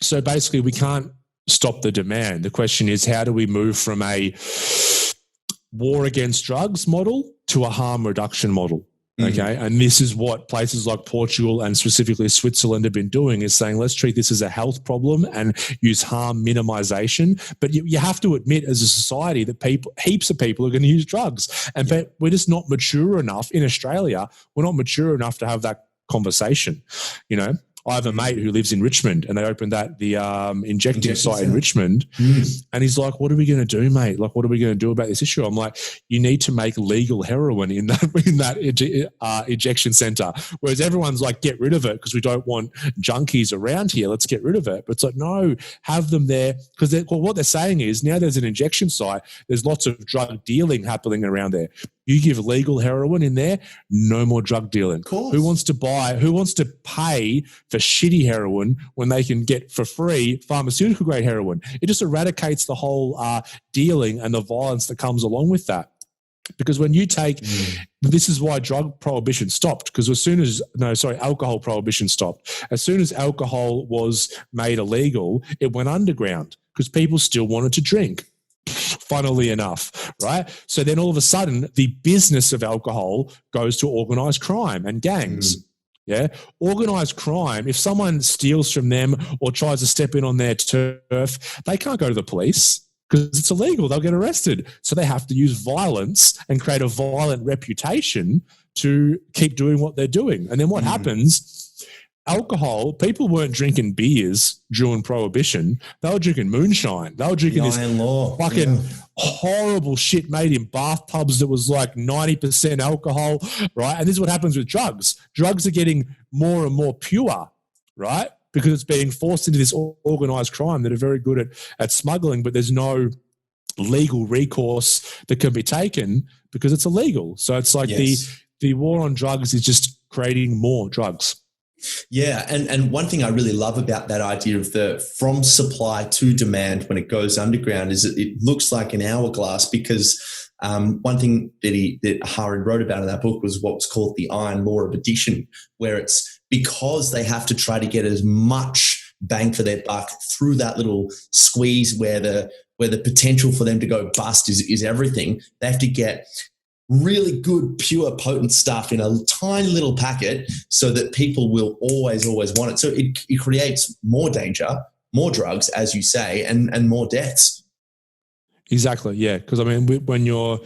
so basically we can't stop the demand. The question is, how do we move from a war against drugs model to a harm reduction model? Okay. And this is what places like Portugal and specifically Switzerland have been doing, is saying, let's treat this as a health problem and use harm minimization. But you have to admit as a society that heaps of people are going to use drugs. And but we're just not mature enough in Australia. We're not mature enough to have that conversation. You know, I have a mate who lives in Richmond, and they opened the injecting site in Richmond. And he's like, what are we going to do, mate? Like, what are we going to do about this issue? I'm like, you need to make legal heroin in that injection center. Whereas everyone's like, get rid of it because we don't want junkies around here. Let's get rid of it. But it's like, no, have them there. Because what they're saying is now there's an injection site. There's lots of drug dealing happening around there. You give legal heroin in there, no more drug dealing. Who wants to pay for shitty heroin when they can get for free pharmaceutical grade heroin? It just eradicates the whole dealing and the violence that comes along with that. Because when you take, this is why drug prohibition stopped, because alcohol prohibition stopped. As soon as alcohol was made illegal, it went underground because people still wanted to drink. Funnily enough, right? So then all of a sudden, the business of alcohol goes to organised crime and gangs. Yeah, organised crime, if someone steals from them or tries to step in on their turf, they can't go to the police because it's illegal. They'll get arrested. So they have to use violence and create a violent reputation to keep doing what they're doing. And then what happens? Alcohol, people weren't drinking beers during Prohibition. They were drinking moonshine. They were drinking this fucking horrible shit made in bathtubs that was like 90% alcohol, right? And this is what happens with drugs. Drugs are getting more and more pure, right? Because it's being forced into this organised crime that are very good at smuggling, but there's no legal recourse that can be taken because it's illegal. So it's like the war on drugs is just creating more drugs. Yeah, and one thing I really love about that idea of the from supply to demand when it goes underground is it looks like an hourglass, because one thing that Ahern wrote about in that book was what was called the iron law of addiction, where it's because they have to try to get as much bang for their buck through that little squeeze where the potential for them to go bust is everything. They have to get really good, pure, potent stuff in a tiny little packet so that people will always, always want it. So it creates more danger, more drugs, as you say, and more deaths. Exactly, yeah. Because, I mean, when you're,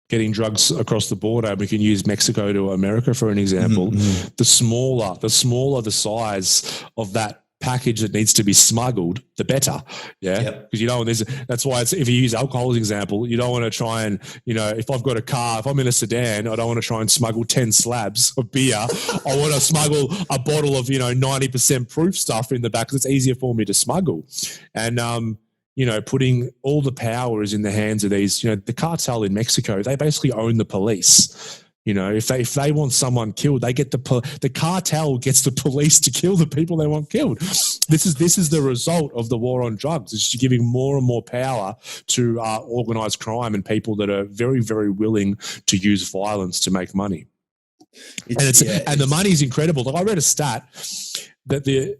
getting drugs across the border, we can use Mexico to America for an example, the smaller the size of that package that needs to be smuggled, the better. Yeah. Because that's why if you use alcohol as an example, you don't want to try and, if I've got a car, if I'm in a sedan, I don't want to try and smuggle 10 slabs of beer. I want to smuggle a bottle of, 90% proof stuff in the back because it's easier for me to smuggle. And, putting all the power is in the hands of these, the cartel in Mexico, they basically own the police. If they want someone killed, they get the cartel gets the police to kill the people they want killed. This is the result of the war on drugs. It's just giving more and more power to organised crime and people that are very, very willing to use violence to make money. And the money is incredible. Like, I read a stat that the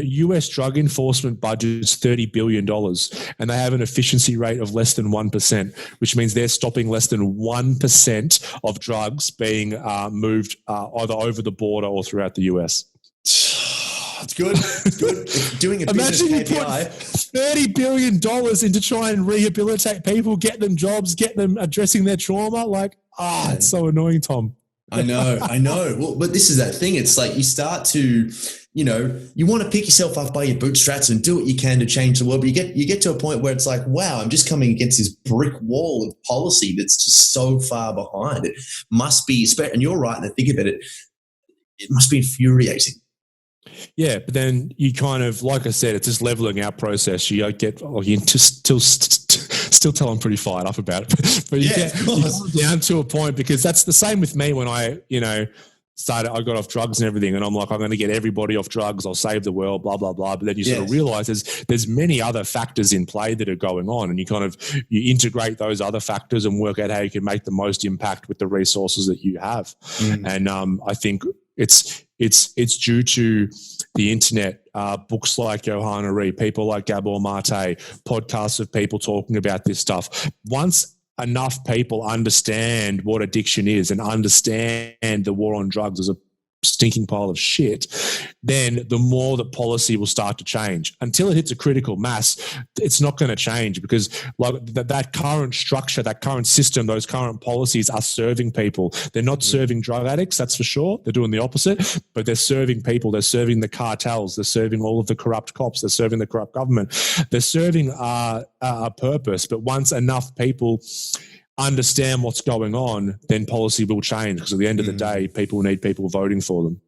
US drug enforcement budget is $30 billion and they have an efficiency rate of less than 1%, which means they're stopping less than 1% of drugs being moved either over the border or throughout the US. It's good. It's good. Doing a business KPI. $30 billion into try and rehabilitate people, get them jobs, get them addressing their trauma. Like, it's so annoying, Tom. I know. Well, but this is that thing. It's like you start to, you want to pick yourself up by your bootstraps and do what you can to change the world. But you get to a point where it's like, wow, I'm just coming against this brick wall of policy that's just so far behind. It must be, and you're right in the thick of it, it must be infuriating. Yeah, but then you kind of, like I said, it's this leveling out process. You get, you still tell I'm pretty fired up about it, but you come down to a point, because that's the same with me when I, I got off drugs and everything, and I'm like, I'm going to get everybody off drugs. I'll save the world, blah, blah, blah. But then you sort of realize there's many other factors in play that are going on, and you integrate those other factors and work out how you can make the most impact with the resources that you have. And I think it's It's due to the internet, books like Johanna Ree, people like Gabor Mate, podcasts of people talking about this stuff. Once enough people understand what addiction is and understand the war on drugs as a stinking pile of shit, then the more that policy will start to change. Until it hits a critical mass, it's not going to change, because like that current structure, that current system, those current policies are serving people. They're not serving drug addicts, that's for sure. They're doing the opposite, but they're serving people. They're serving the cartels. They're serving all of the corrupt cops. They're serving the corrupt government. They're serving a purpose. But once enough people understand what's going on, then policy will change, because at the end of the day, people need people voting for them.